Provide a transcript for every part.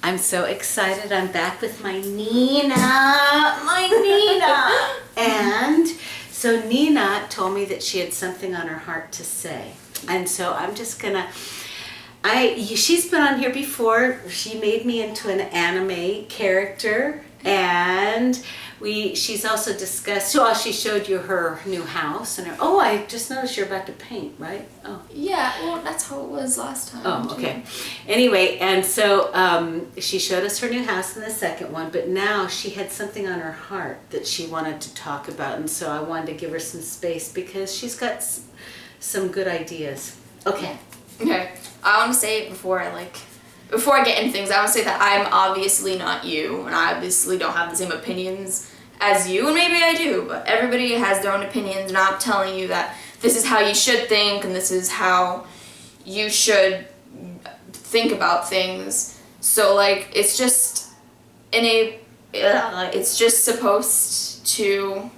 I'm so excited. I'm back with my Nina. My Nina! And so Nina told me that she had something on her heart to say. And so I'm just gonna, she's been on here before. She made me into an anime character, and she's also discussed, she showed you her new house, and I just noticed you're about to paint, right? Oh. Yeah, well, that's how it was last time. Oh, okay. Anyway, and so she showed us her new house in the second one, but now she had something on her heart that she wanted to talk about, and so I wanted to give her some space because she's got some good ideas. Okay. Okay. I want to say before I get into things, I want to say that I'm obviously not you, and I obviously don't have the same opinions as you, and maybe I do, but everybody has their own opinions, and I'm telling you that this is how you should think, and this is how you should think about things. So, like, it's just it's just supposed to,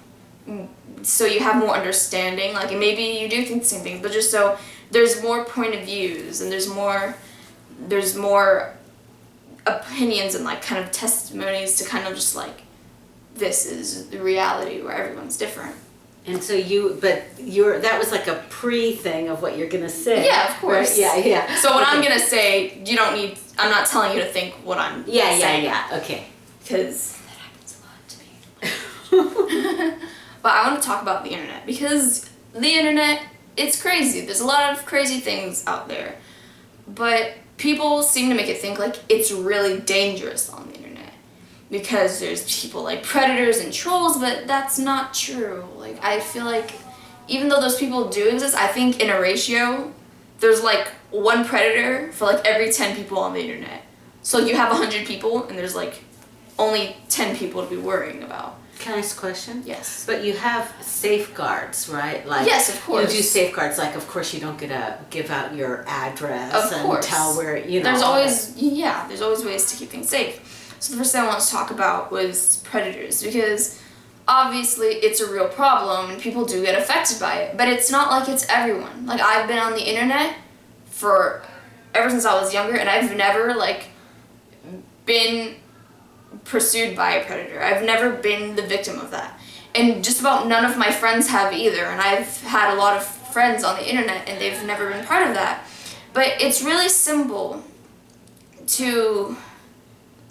so you have more understanding, like, and maybe you do think the same things, but just so there's more point of views, and there's more opinions and, like, kind of testimonies to kind of just, like, this is the reality where everyone's different. And so that was like a pre-thing of what you're gonna say. Yeah, of course. Right? Yeah. So what I'm gonna say, I'm not telling you to think what I'm saying. Yeah, okay. Because that happens a lot to me. But I want to talk about the internet, because the internet, it's crazy. There's a lot of crazy things out there. But people seem to make it think like it's really dangerous on the internet, because there's people like predators and trolls, but that's not true. Like, I feel like even though those people do exist, I think in a ratio, there's like one predator for like every 10 people on the internet. So you have 100 people, and there's like only 10 people to be worrying about. Can I ask a question? Yes. But you have safeguards, right? Like, yes, of course. You do safeguards, like, of course you don't get to give out your address of course. And tell where, you know. There's always ways to keep things safe. So the first thing I wanted to talk about was predators, because obviously it's a real problem and people do get affected by it, but it's not like it's everyone. Like, I've been on the internet ever since I was younger, and I've never, like, been pursued by a predator. I've never been the victim of that. And just about none of my friends have either, and I've had a lot of friends on the internet and they've never been part of that. But it's really simple to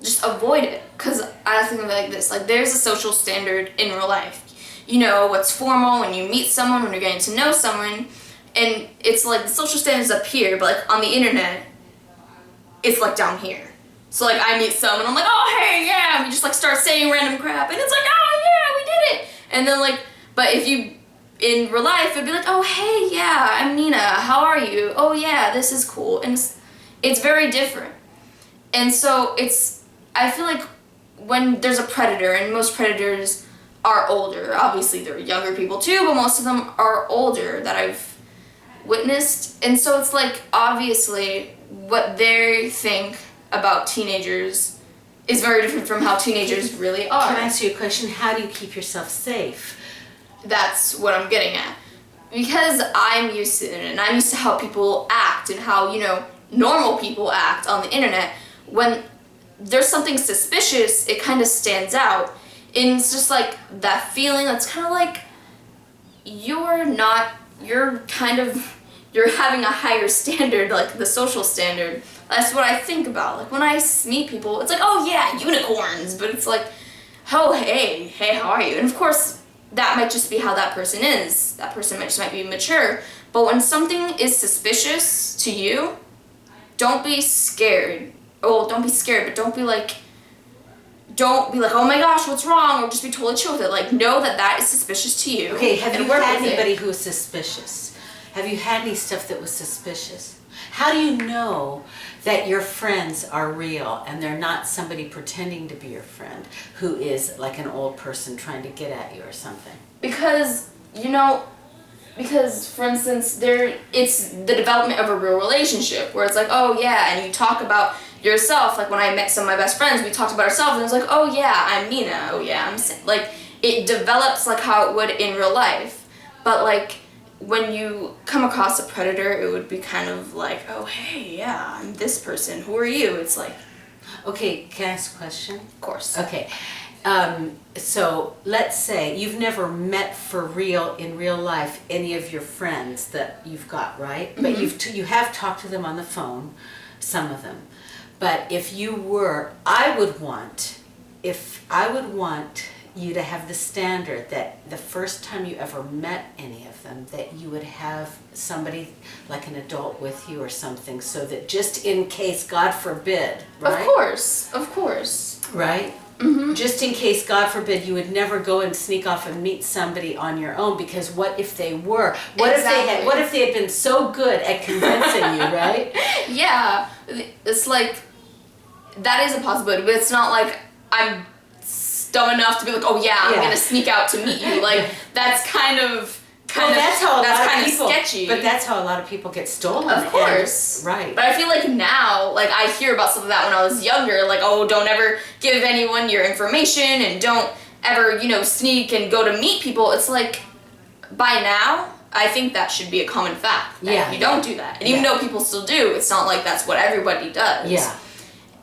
just avoid it, because I think of it like this. Like, there's a social standard in real life. You know what's formal when you meet someone, when you're getting to know someone, and it's like the social standard's up here, but like on the internet, it's like down here. So, like, I meet someone, I'm like, oh, hey, yeah, and we just, like, start saying random crap, and it's like, oh, yeah, we did it. And then, like, but if you, in real life, it'd be like, oh, hey, yeah, I'm Nina, how are you? Oh, yeah, this is cool. And it's very different. And so I feel like when there's a predator, and most predators are older, obviously there are younger people too, but most of them are older that I've witnessed. And so it's like, obviously, what they think about teenagers is very different from how teenagers really are. Can I ask you a question? How do you keep yourself safe? That's what I'm getting at. Because I'm used to it, and I'm used to how people act and how, you know, normal people act on the internet. When there's something suspicious, it kind of stands out. And it's just like that feeling that's kind of like you're having a higher standard, like the social standard. That's what I think about. Like, when I meet people, it's like, oh yeah, unicorns, but it's like, oh, hey, how are you? And of course, that might just be how that person is. That person might be mature. But when something is suspicious to you, don't be scared. Oh, don't be scared, but don't be like, oh my gosh, what's wrong? Or just be totally chill with it. Like, know that is suspicious to you. Okay, have you had anybody who was suspicious? Have you had any stuff that was suspicious? How do you know that your friends are real and they're not somebody pretending to be your friend who is like an old person trying to get at you or something? Because, for instance, it's the development of a real relationship where it's like, oh yeah, and you talk about yourself. Like, when I met some of my best friends, we talked about ourselves, and it's like, oh yeah, I'm Nina, oh yeah, like, it develops like how it would in real life. But like, when you come across a predator, it would be kind of like, oh hey, yeah, I'm this person, who are you? It's like, Okay, can I ask a question? Of course. Okay. So let's say you've never met for real in real life any of your friends that you've got, right? Mm-hmm. But you have talked to them on the phone, some of them. But if you were, I would want you to have the standard that the first time you ever met any of them, that you would have somebody like an adult with you or something, so that just in case, God forbid, right? Of course. Right? Mm-hmm. Just in case, God forbid, you would never go and sneak off and meet somebody on your own, because what if they were? What if they had been so good at convincing you, right? Yeah, it's like, that is a possibility, but it's not like I'm dumb enough to be like, oh yeah, I'm gonna sneak out to meet you. Like, that's kind of sketchy. But that's how a lot of people get stolen. Of course. Right. But I feel like now, like, I hear about some of that when I was younger, like, oh, don't ever give anyone your information and don't ever, sneak and go to meet people. It's like, by now, I think that should be a common fact. That you don't do that. And even though people still do, it's not like that's what everybody does. Yeah.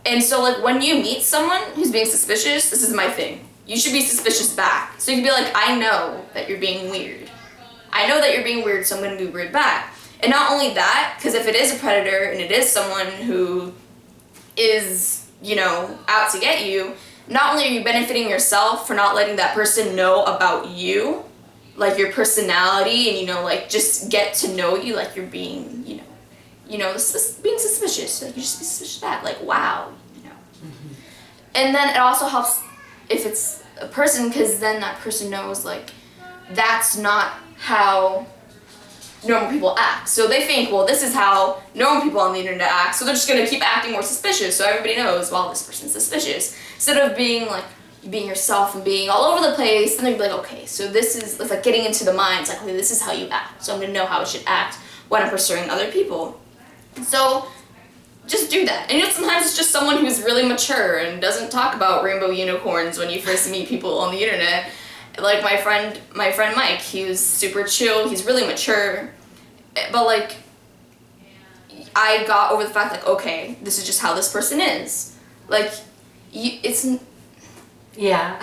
And so, like, when you meet someone who's being suspicious, this is my thing. You should be suspicious back. So you can be like, I know that you're being weird. I know that you're being weird, so I'm going to be weird back. And not only that, because if it is a predator and it is someone who is, out to get you, not only are you benefiting yourself for not letting that person know about you, like your personality, and, like, just get to know you, like you're being, being suspicious. Like, you just be suspicious back. Like, wow, Mm-hmm. And then it also helps if it's a person, because then that person knows, like, that's not how normal people act. So they think, well, this is how normal people on the internet act, so they're just gonna keep acting more suspicious, so everybody knows, well, this person's suspicious. Instead of being, like, being yourself and being all over the place, then they'd be like, okay, so this is, it's like getting into the minds, like, okay, this is how you act, so I'm gonna know how I should act when I'm pursuing other people. So just do that. And sometimes it's just someone who's really mature and doesn't talk about rainbow unicorns when you first meet people on the internet. Like my friend Mike, he was super chill, he's really mature, but, like, I got over the fact, like, okay, this is just how this person is. Like, it's... Yeah.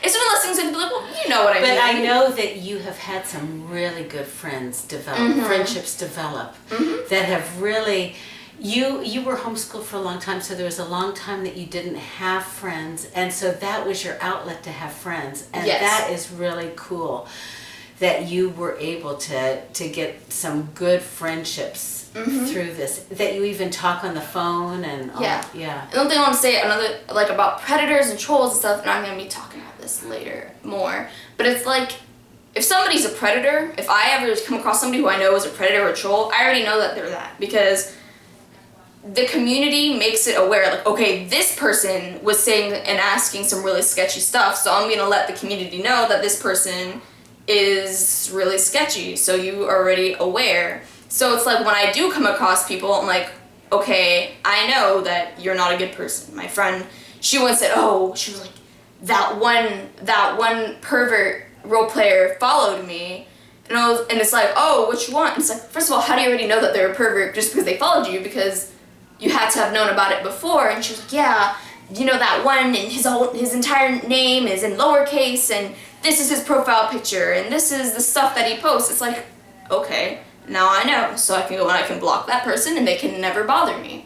It's one of those things that people, like, well, you know what I mean. But I know that you have had some really good friends develop, friendships develop, that have really... You were homeschooled for a long time, so there was a long time that you didn't have friends, and so that was your outlet to have friends, and that is really cool that you were able to get some good friendships through this, that you even talk on the phone and all. Yeah. Another thing I want to say, about predators and trolls and stuff, and I'm going to be talking about this later more, but it's like, if somebody's a predator, if I ever come across somebody who I know is a predator or a troll, I already know that they're that, because the community makes it aware, like, okay, this person was saying and asking some really sketchy stuff, so I'm going to let the community know that this person is really sketchy, so you are already aware. So it's like when I do come across people, I'm like, okay, I know that you're not a good person. My friend, she once said, she was like, that one pervert role player followed me. And it's like, oh, which one? It's like, first of all, how do you already know that they're a pervert just because they followed you? Because you had to have known about it before. And she was like, yeah, that one, and his entire name is in lowercase, and this is his profile picture, and this is the stuff that he posts. It's like, okay, now I know. So I can go and I can block that person, and they can never bother me.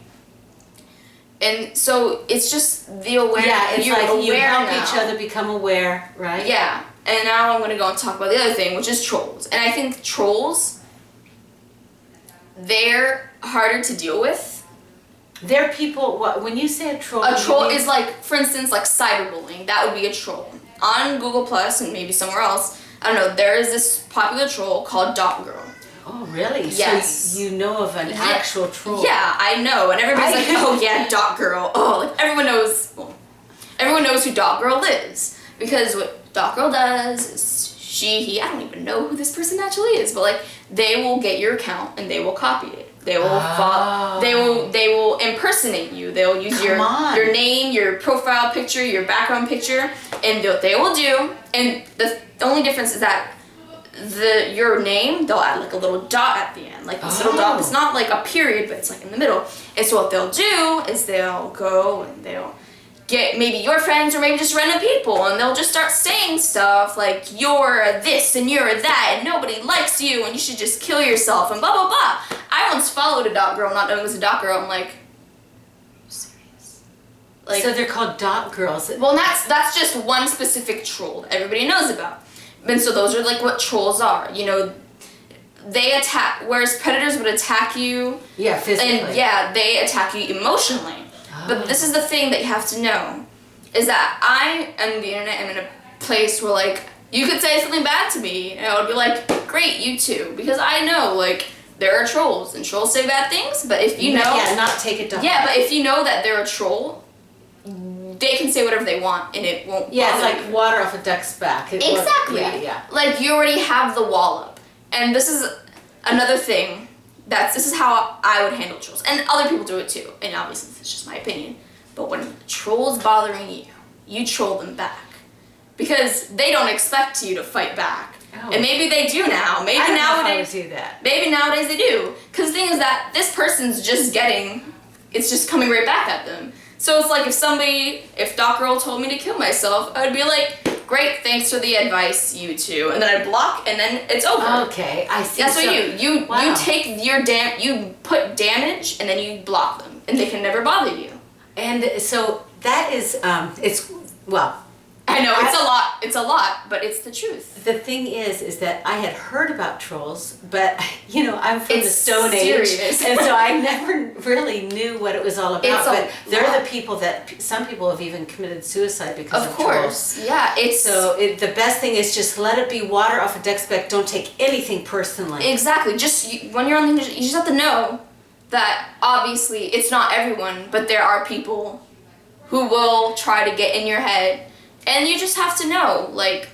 And so it's just the awareness. Yeah, it's like you help each other become aware, right? Yeah. And now I'm going to go and talk about the other thing, which is trolls. And I think trolls, they're harder to deal with. They're people, when you say a troll... A troll is like, for instance, like cyberbullying. That would be a troll. On Google Plus and maybe somewhere else, I don't know, there is this popular troll called Dot Girl. Oh, really? Yes. So you know of an actual troll? Yeah, I know. And everybody's like, oh yeah, Dot Girl. Oh, like everyone knows who Dot Girl is. Because what Dot Girl does is I don't even know who this person actually is, but, like, they will get your account and they will copy it. They will they will impersonate you. They'll use your name, your profile picture, your background picture, and they will do. And the only difference is that your name, they'll add like a little dot at the end, like this little dot. It's not like a period, but it's like in the middle. And so what they'll do is they'll go and they'll get maybe your friends or maybe just random people, and they'll just start saying stuff like you're this and you're that and nobody likes you and you should just kill yourself and blah blah blah. I once followed a dot girl not knowing it was a dot girl. I'm like, are you serious? Like, so they're called dot girls. Well, that's just one specific troll that everybody knows about. And so those are like what trolls are. You know, they attack, whereas predators would attack you. Yeah, physically. And yeah, they attack you emotionally. But this is the thing that you have to know, is that I am the internet. I'm in a place where like you could say something bad to me and I would be like, great, you too, because I know like there are trolls and trolls say bad things. But if you know, not take it down. Yeah, but if you know that they're a troll, they can say whatever they want and it won't. Yeah, it's like water off a duck's back. Exactly. Yeah. Like you already have the wall up, and this is another thing. This is how I would handle trolls, and other people do it too. And obviously, this is just my opinion. But when the troll's bothering you, you troll them back, because they don't expect you to fight back. Oh. And maybe they do now. Maybe nowadays do that. Maybe nowadays they do. Because the thing is that this person's just it's just coming right back at them. So it's like if Doc Girl told me to kill myself, I would be like, great, thanks for the advice, you two. And then I'd block, and then it's over. Okay, I see. That's what you take you put damage, and then you block them, and they can never bother you. And so that is, I know, it's a lot, but it's the truth. The thing is that I had heard about trolls, but, you know, I'm from the Stone serious. Age, and so I never really knew what it was all about. But they're the people that, some people have even committed suicide because of trolls. Yeah, the best thing is just let it be water off a duck's back. Don't take anything personally. Exactly. When you're on the internet, you just have to know that obviously it's not everyone, but there are people who will try to get in your head. And you just have to know, like,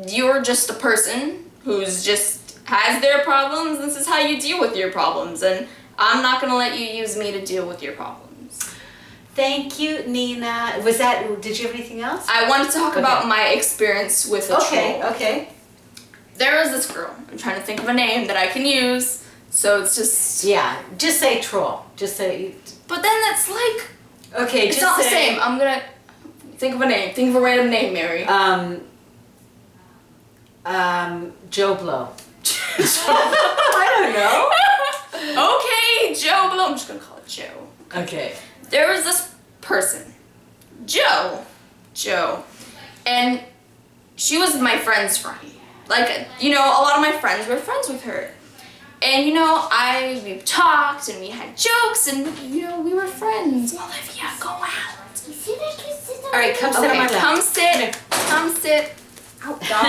you're just a person who's just has their problems. This is how you deal with your problems. And I'm not going to let you use me to deal with your problems. Thank you, Nina. Did you have anything else? I wanted to talk about my experience with a troll. Okay. There was this girl. I'm trying to think of a name that I can use. So it's just... Yeah, just say troll. Just say... But then that's like... Okay, it's not the same. I'm going to... Think of a name. Think of a random name, Mary. Joe Blow. I don't know. Okay, Joe Blow. I'm just gonna call it Joe. Okay. There was this person, Joe, and she was my friend's friend. Like, you know, a lot of my friends were friends with her. And, you know, we talked and we had jokes and, you know, we were friends. Olivia, go out. Alright, come sit on my lap. Come sit. Out, dog.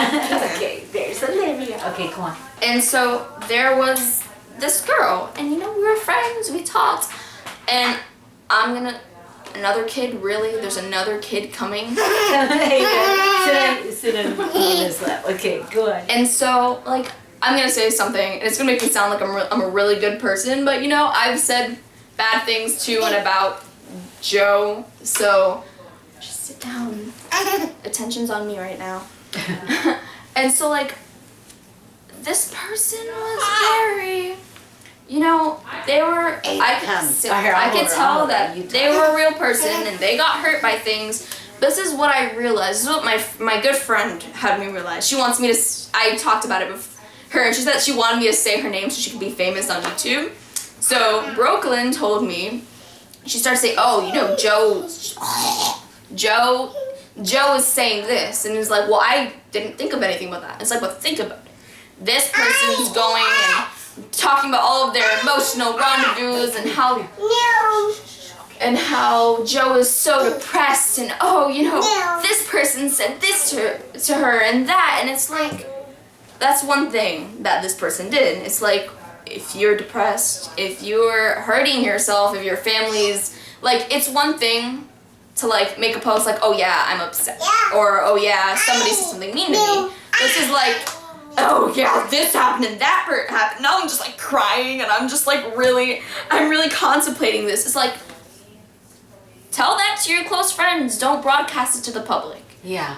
Okay, there's Olivia. Okay, come on. And so there was this girl, and you know, we were friends, we talked, and another kid, really? There's another kid coming? Hey, sit on his lap. Okay, go on. And so, like, I'm gonna say something, and it's gonna make me sound like I'm a really good person, but you know, I've said bad things to and about Joe, so just sit down. Attention's on me right now. And so, like, this person was very, you know, they were, I could tell that they were a real person and they got hurt by things. This is what I realized. This is what my good friend had me realize. She wants me to, I talked about it with her, and she said she wanted me to say her name so she could be famous on YouTube. So Brooklyn told me, she started saying, oh, you know, Joe is saying this, and it's like, well, I didn't think of anything about that. It's like, well, think about it. This person's going and talking about all of their emotional rendezvous and how Joe is so depressed, and oh, you know, this person said this to her and that, and it's like, that's one thing that this person did. It's like, if you're depressed, if you're hurting yourself, if your family's, like, it's one thing to, like, make a post like, oh yeah, I'm upset, or oh yeah, somebody said something mean to me. This is like, oh yeah, this happened and that part happened. Now I'm just like crying and I'm just like I'm really contemplating this. It's like, tell that to your close friends, don't broadcast it to the public. Yeah.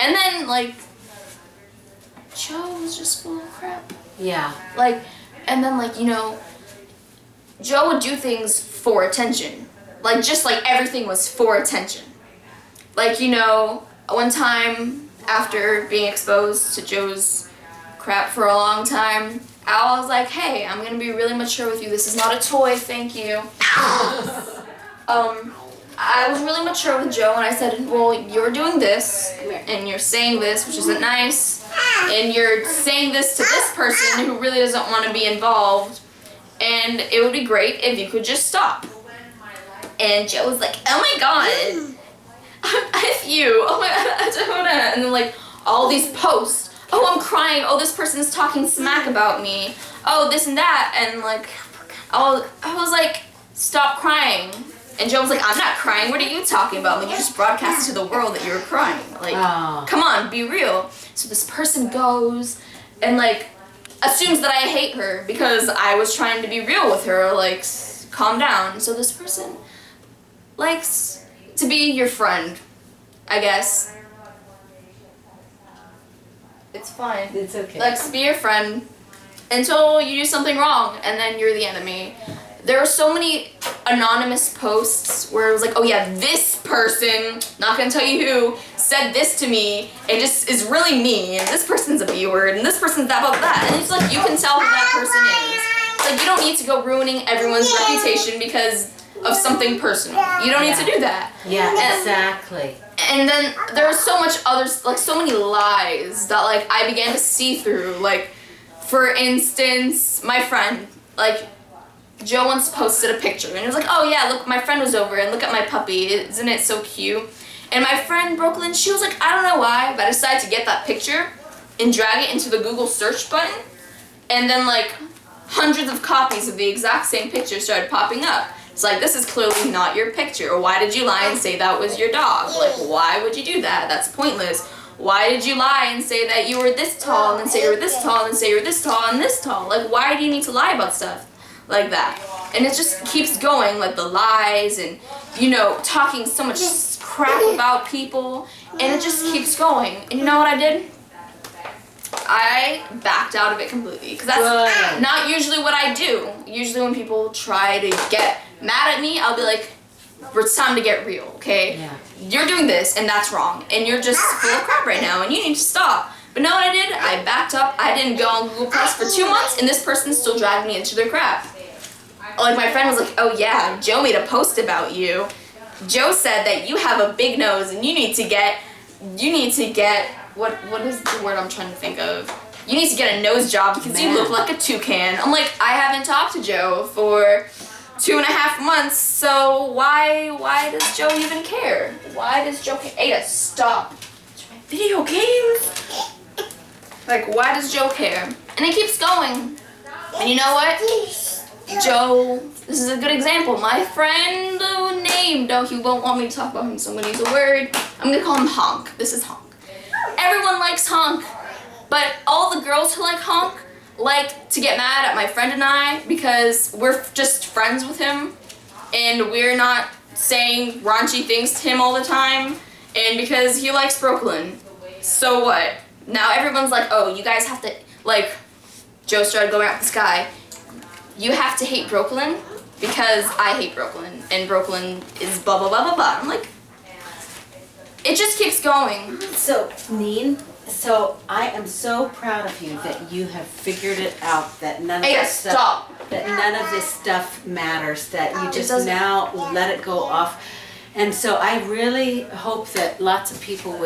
And then, like, Joe was just full of crap. Yeah. Like, and then like, you know, Joe would do things for attention. Like, just like everything was for attention. Like, you know, one time after being exposed to Joe's crap for a long time, I was like, hey, I'm gonna be really mature with you. This is not a toy, thank you. I was really mature with Joe and I said, well, you're doing this and you're saying this, which isn't nice, and you're saying this to this person who really doesn't want to be involved, and it would be great if you could just stop. And Joe was like, oh my god, F you, oh my god, I don't wanna. And then like all these posts, oh, I'm crying, oh, this person's talking smack about me, oh, this and that, and like, I was like, stop crying. And Joe was like, I'm not crying, what are you talking about? Like, you just broadcast to the world that you were crying. Like, come on, be real. So this person goes and like assumes that I hate her because I was trying to be real with her, like, calm down. So this person likes to be your friend, I guess. It's fine. It's okay. Likes to be your friend until you do something wrong and then you're the enemy. There were so many anonymous posts where it was like, oh yeah, this person, not gonna tell you who, said this to me and just is really mean, and this person's a B-word, and this person's that, blah, blah, blah. And it's like, you can tell who that person is. Like, you don't need to go ruining everyone's reputation because of something personal. You don't need to do that. Yeah, exactly. And then there was so much others, like so many lies that like I began to see through. Like, for instance, my friend, like, Joe once posted a picture and it was like, oh yeah, look, my friend was over and look at my puppy, isn't it so cute? And my friend Brooklyn, she was like, I don't know why, but I decided to get that picture and drag it into the Google search button, and then like hundreds of copies of the exact same picture started popping up. It's like, this is clearly not your picture. Or why did you lie and say that was your dog? Like, why would you do that? That's pointless. Why did you lie and say that you were this tall and then say you were this tall and then say you were this tall and this tall? Like, why do you need to lie about stuff like that? And it just keeps going, like the lies and, you know, talking so much crap about people, and it just keeps going. And you know what I did? I backed out of it completely, because that's not usually what I do. Usually when people try to get mad at me, I'll be like, it's time to get real, okay? Yeah. You're doing this, and that's wrong, and you're just full of crap right now, and you need to stop. But know what I did? I backed up. I didn't go on Google Plus for 2 months, and this person still dragged me into their crap. Like, my friend was like, oh yeah, Joe made a post about you. Joe said that you have a big nose and you need to get, what is the word I'm trying to think of? You need to get a nose job because you look like a toucan. I'm like, I haven't talked to Joe for 2.5 months, so why does Joe even care? Why does Joe care? Ada, stop. Video games? Like, why does Joe care? And it keeps going. And you know what? Joe, this is a good example. My friend named, he won't want me to talk about him, so I'm gonna use a word. I'm gonna call him Honk. This is Honk. Everyone likes Honk, but all the girls who like Honk like to get mad at my friend and I because we're just friends with him and we're not saying raunchy things to him all the time, and because he likes Brooklyn. So what? Now everyone's like, oh, you guys have to, like, Joe started going up the sky. You have to hate Brooklyn because I hate Brooklyn, and Brooklyn is blah, blah, blah, blah, blah. I'm like, it just keeps going. So, Neen, so I am so proud of you that you have figured it out, that none of this stuff, that none of this stuff matters, that you just now let it go off. And so I really hope that lots of people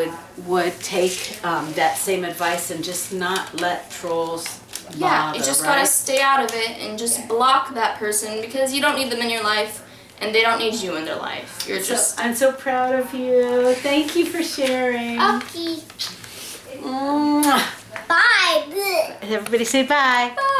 would take that same advice and just not let trolls bother, you just gotta stay out of it and just block that person because you don't need them in your life and they don't need you in their life. You're just... I'm so proud of you. Thank you for sharing. Okay. Bye. Bye. Everybody say bye. Bye.